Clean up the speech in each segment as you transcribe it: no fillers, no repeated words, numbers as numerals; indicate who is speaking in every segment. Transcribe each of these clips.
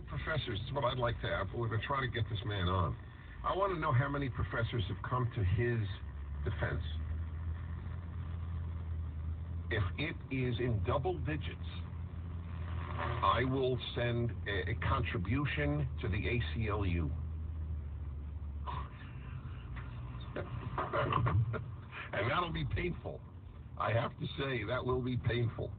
Speaker 1: professors, is what I'd like to have. We're going to try to get this man on. I want to know how many professors have come to his defense. If it is in double digits, I will send a contribution to the ACLU. And that'll be painful. I have to say, that will be painful.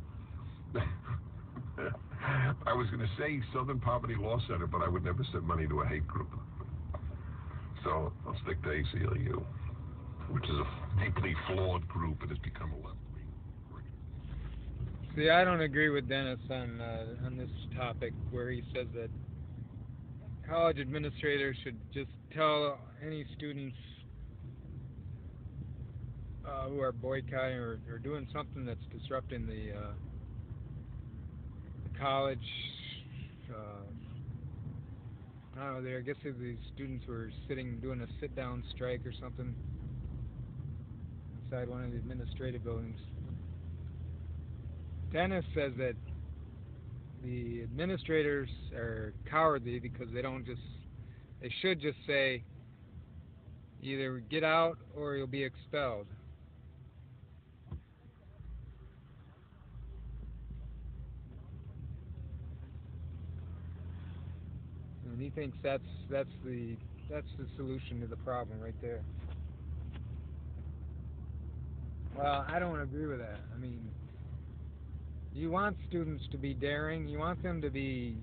Speaker 1: I was going to say Southern Poverty Law Center, but I would never send money to a hate group. So I'll stick to ACLU, which is a deeply flawed group and has become a left-wing.
Speaker 2: See, I don't agree with Dennis on this topic where he says that college administrators should just tell any students who are boycotting or doing something that's disrupting the college. I don't know. I guess these students were doing a sit-down strike or something inside one of the administrative buildings. Dennis says that the administrators are cowardly because they should just say either get out or you'll be expelled. And he thinks that's the solution to the problem right there. Well, I don't agree with that. I mean, you want students to be daring. You want them to be,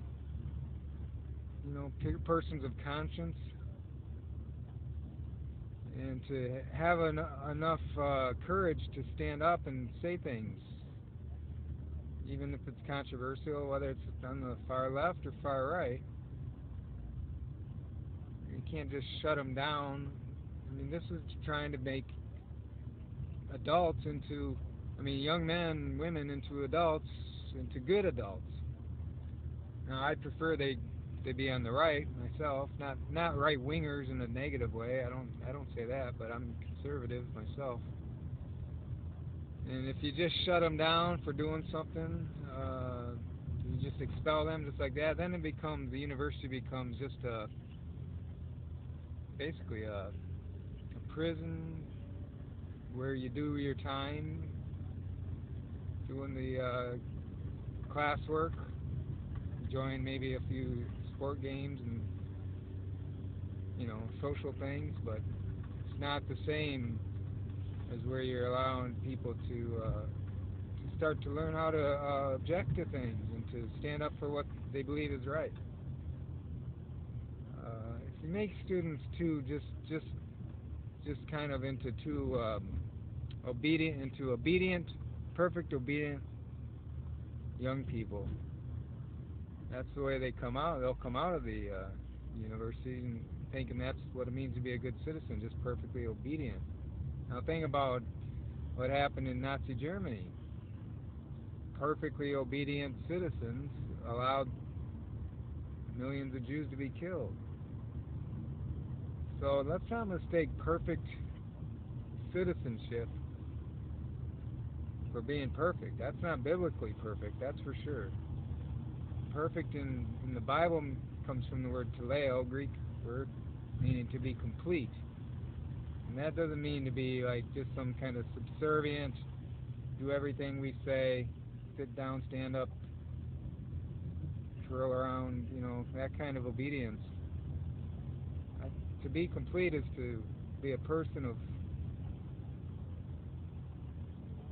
Speaker 2: persons of conscience, and to have enough courage to stand up and say things, even if it's controversial, whether it's on the far left or far right. You can't just shut them down. I mean, this is trying to make adults into, young men and women into adults, into good adults. Now, I'd prefer they be on the right myself, not right wingers in a negative way. I don't say that, but I'm conservative myself. And if you just shut them down for doing something, you just expel them just like that, then the university becomes just basically a prison where you do your time doing the classwork, enjoying maybe a few sport games and social things, but it's not the same as where you're allowing people to start to learn how to object to things and to stand up for what they believe is right. If you make students too just kind of into too perfect obedient young people, that's the way they come out. They'll come out of the university and thinking that's what it means to be a good citizen, just perfectly obedient. Now think about what happened in Nazi Germany. Perfectly obedient citizens allowed millions of Jews to be killed. So let's not mistake perfect citizenship for being perfect. That's not biblically perfect, that's for sure. Perfect in the Bible comes from the word teleo, Greek word, meaning to be complete. And that doesn't mean to be like just some kind of subservient, do everything we say, sit down, stand up, twirl around, that kind of obedience. To be complete is to be a person of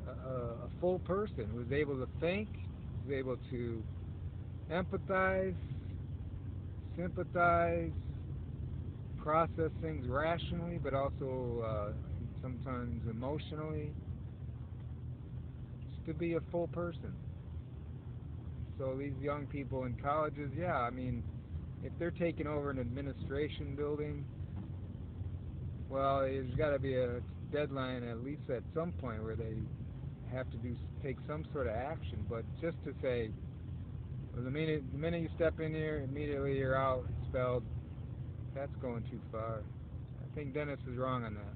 Speaker 2: a full person who's able to think, who's able to empathize, sympathize, process things rationally, but also sometimes emotionally. Just to be a full person. So these young people in colleges, if they're taking over an administration building, well, there's got to be a deadline at least at some point where they have to take some sort of action. But just to say, well, the minute you step in here, immediately you're out, expelled, that's going too far. I think Dennis is wrong on that.